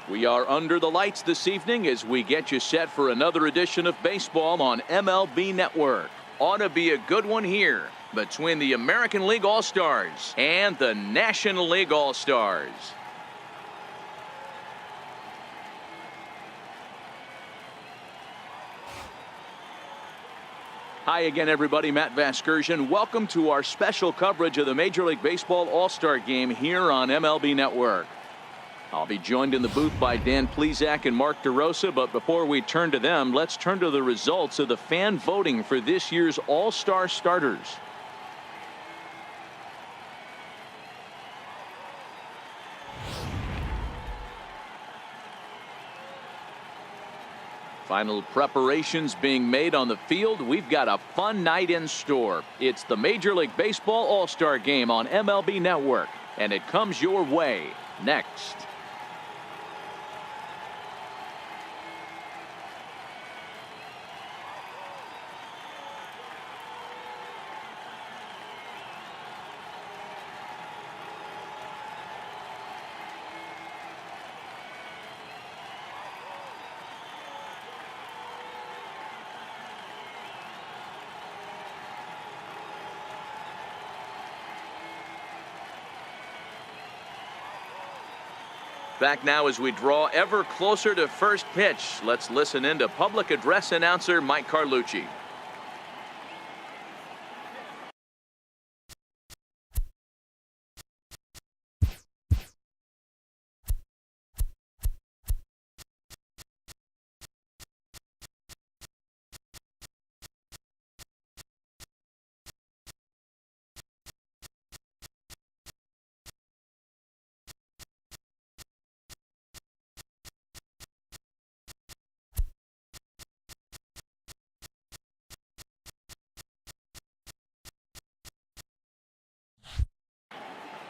We are under the lights this evening as we get you set for another edition of baseball on MLB Network. Ought to be a good one here between the American League All-Stars and the National League All-Stars. Hi again, everybody. Matt Vasgersian. Welcome to our special coverage of the Major League Baseball All-Star Game here on MLB Network. I'll be joined in the booth by Dan Plesac and Mark DeRosa, but before we turn to them, let's turn to the results of the fan voting for this year's All-Star starters. Final preparations being made on the field. We've got a fun night in store. It's the Major League Baseball All-Star Game on MLB Network, and it comes your way next. Back now as we draw ever closer to first pitch. Let's listen in to public address announcer Mike Carlucci.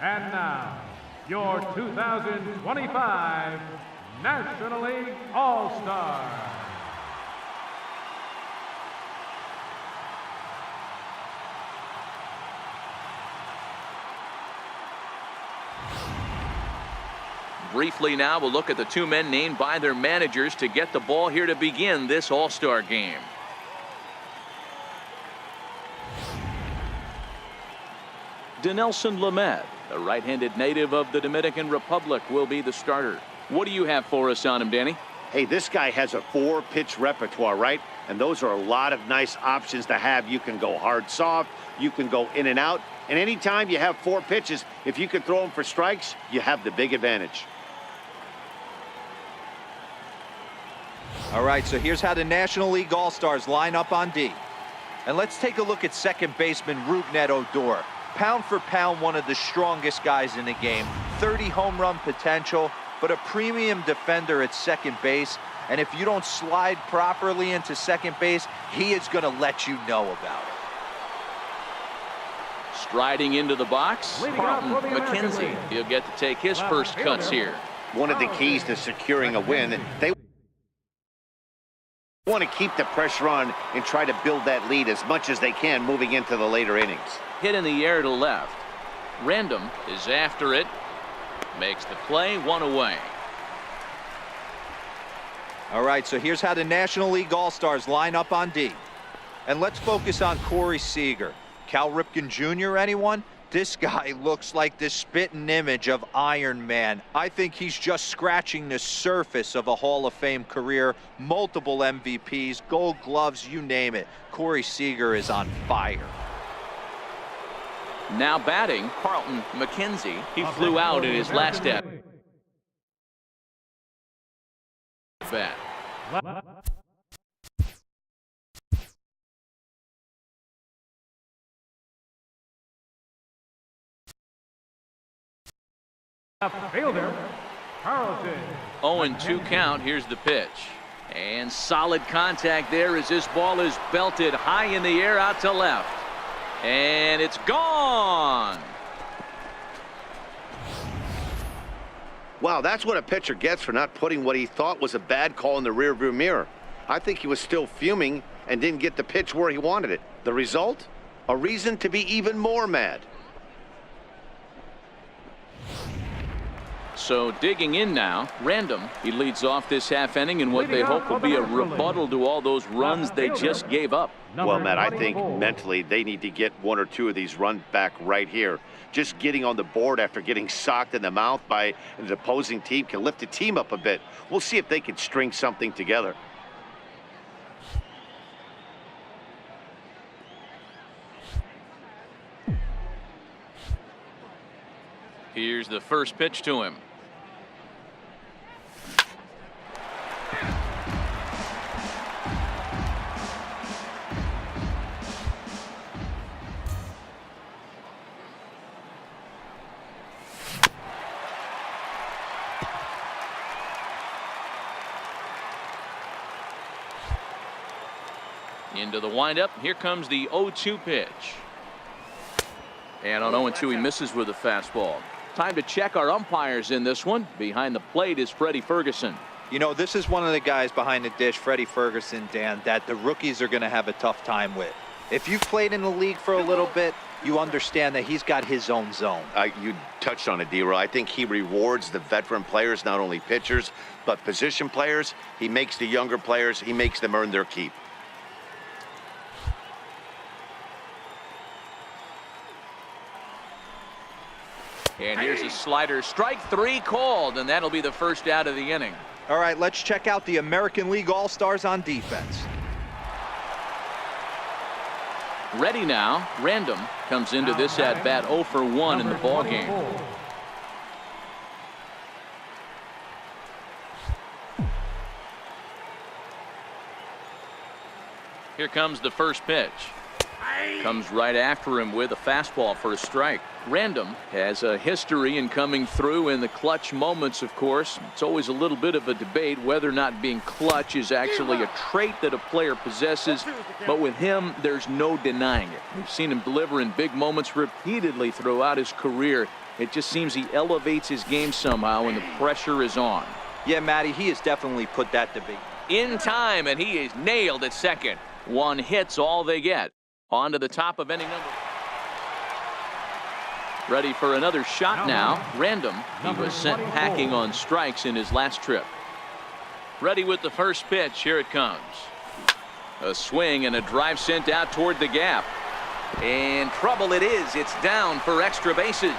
And now, your 2025 National League All-Star. Briefly now, we'll look at the two men named by their managers to get the ball here to begin this All-Star game. Dinelson Lamet, the right-handed native of the Dominican Republic, will be the starter. What do you have for us on him, Danny? Hey, this guy has a 4-pitch repertoire, right? And those are a lot of nice options to have. You can go hard, soft. You can go in and out. And anytime you have 4 pitches, if you can throw them for strikes, you have the big advantage. All right, so here's how the National League All-Stars line up on D. And let's take a look at second baseman Rougned Odor. Pound for pound, one of the strongest guys in the game. 30 home run potential, but a premium defender at second base. And if you don't slide properly into second base, he is going to let you know about it. Striding into the box, Carlton McKenzie. He'll get to take his first cuts here. One of the keys to securing a win, they want to keep the pressure on and try to build that lead as much as they can moving into the later innings. Hit in the air to left. Random is after it. Makes the play, 1 away. All right, so here's how the National League All-Stars line up on D. And let's focus on Corey Seager. Cal Ripken Jr., anyone? This guy looks like the spitting image of Iron Man. I think he's just scratching the surface of a Hall of Fame career. Multiple MVPs, Gold Gloves, you name it. Corey Seager is on fire. Now batting, Carlton McKenzie. He flew out in his last at bat. Fielder, Carlton. 0-2 count. Here's the pitch. And solid contact there as this ball is belted high in the air out to left. And it's gone. Wow, that's what a pitcher gets for not putting what he thought was a bad call in the rearview mirror. I think he was still fuming and didn't get the pitch where he wanted it. The result? A reason to be even more mad. So digging in now, Random. He leads off this half inning in what they hope will be a rebuttal to all those runs they just gave up. Well, Matt, I think mentally they need to get one or two of these runs back right here. Just getting on the board after getting socked in the mouth by an opposing team can lift the team up a bit. We'll see if they can string something together. Here's the first pitch to him. Into the windup. Here comes the 0-2 pitch. And on 0-2 he misses with a fastball. Time to check our umpires in this one. Behind the plate is Freddie Ferguson. You know, this is one of the guys behind the dish, Freddie Ferguson, Dan, that the rookies are going to have a tough time with. If you've played in the league for a little bit, you understand that he's got his own zone. You touched on it, D-Roy. I think he rewards the veteran players, not only pitchers, but position players. He makes the younger players, he makes them earn their keep. And here's a slider. Strike three called, and that'll be the first out of the inning. All right, let's check out the American League All-Stars on defense. Ready now. Random comes into this at bat 0 for 1 in the ball game. Here comes the first pitch. Comes right after him with a fastball for a strike. Random has a history in coming through in the clutch moments, of course. It's always a little bit of a debate whether or not being clutch is actually a trait that a player possesses. But with him, there's no denying it. We've seen him deliver in big moments repeatedly throughout his career. It just seems he elevates his game somehow when the pressure is on. Yeah, Matty, he has definitely put that debate in time, and he is nailed at second. One hit's all they get. On to the top of inning number. Ready for another shot now. Random. He was sent packing on strikes in his last trip. Ready with the first pitch. Here it comes. A swing and a drive sent out toward the gap. And trouble it is. It's down for extra bases.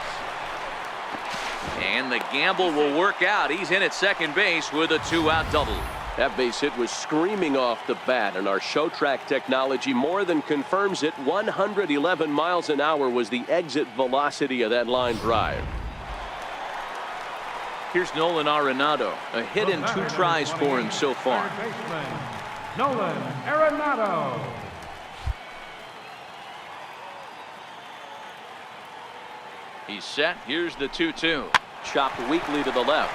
And the gamble will work out. He's in at second base with a 2-out double. That base hit was screaming off the bat, and our show track technology more than confirms it. 111 miles an hour was the exit velocity of that line drive. Here's Nolan Arenado. A hit and 2 tries for him so far. Nolan Arenado. He's set. Here's the 2-2. Chopped weakly to the left.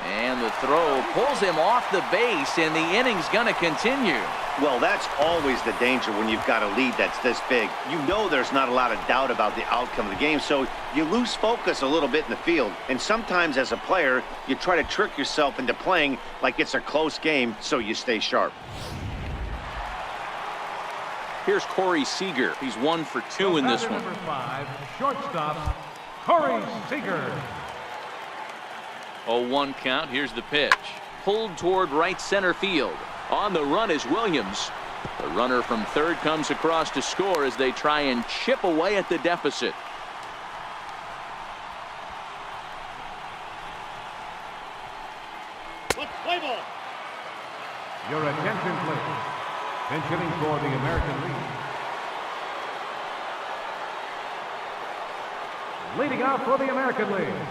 And the throw pulls him off the base, and the inning's going to continue. Well, that's always the danger when you've got a lead that's this big. You know there's not a lot of doubt about the outcome of the game, so you lose focus a little bit in the field. And sometimes as a player, you try to trick yourself into playing like it's a close game so you stay sharp. Here's Corey Seager. He's 1 for 2 in this one. Number 5, shortstop, Corey Seager. 0-1 count. Here's the pitch. Pulled toward right center field. On the run is Williams. The runner from third comes across to score as they try and chip away at the deficit. Play ball. Your attention, please. Pinch hitting for the American League. Leading off for the American League.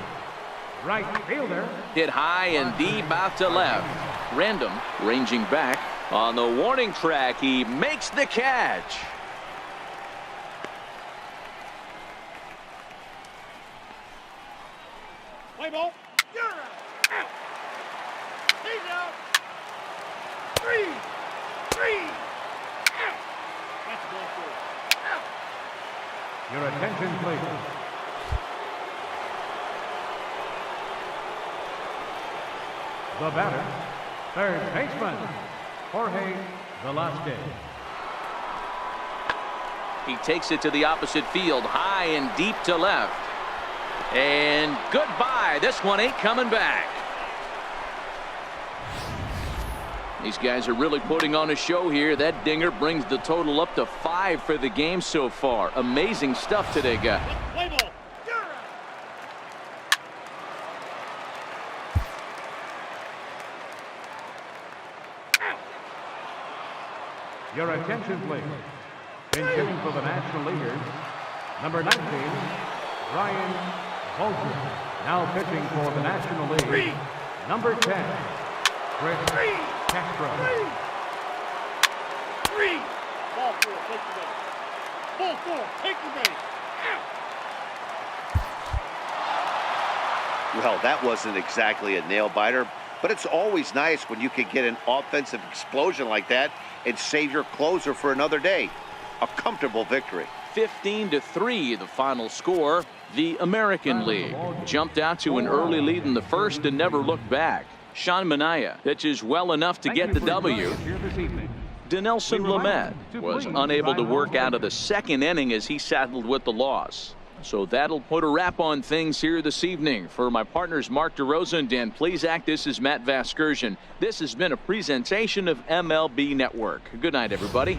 Right fielder. Hit high and deep out to left. Random ranging back. On the warning track, he makes the catch. Play ball. You're out. He's out. 3. Out. That's ball 4. Out. Your attention, please. The batter, third baseman, Jorge Velasquez. He takes it to the opposite field, high and deep to left. And goodbye. This one ain't coming back. These guys are really putting on a show here. That dinger brings the total up to 5 for the game so far. Amazing stuff today, guys. Your attention, please. Been hitting for the National Leaguers, number 19, Ryan Bolger. Now pitching for the National League, number 10, Chris Castro. Ball 4, take the base. Ball 4, take the base. Well, that wasn't exactly a nail biter, but it's always nice when you can get an offensive explosion like that and save your closer for another day. A comfortable victory. 15-3 the final score. The American League jumped out to an early lead in the first and never looked back. Sean Manaea pitches well enough to get the W. Dinelson Lamet was unable to work out of the second inning as he saddled with the loss. So that'll put a wrap on things here this evening. For my partners Mark DeRosa and Dan Plesac, this is Matt Vasgersian. This has been a presentation of MLB Network. Good night, everybody.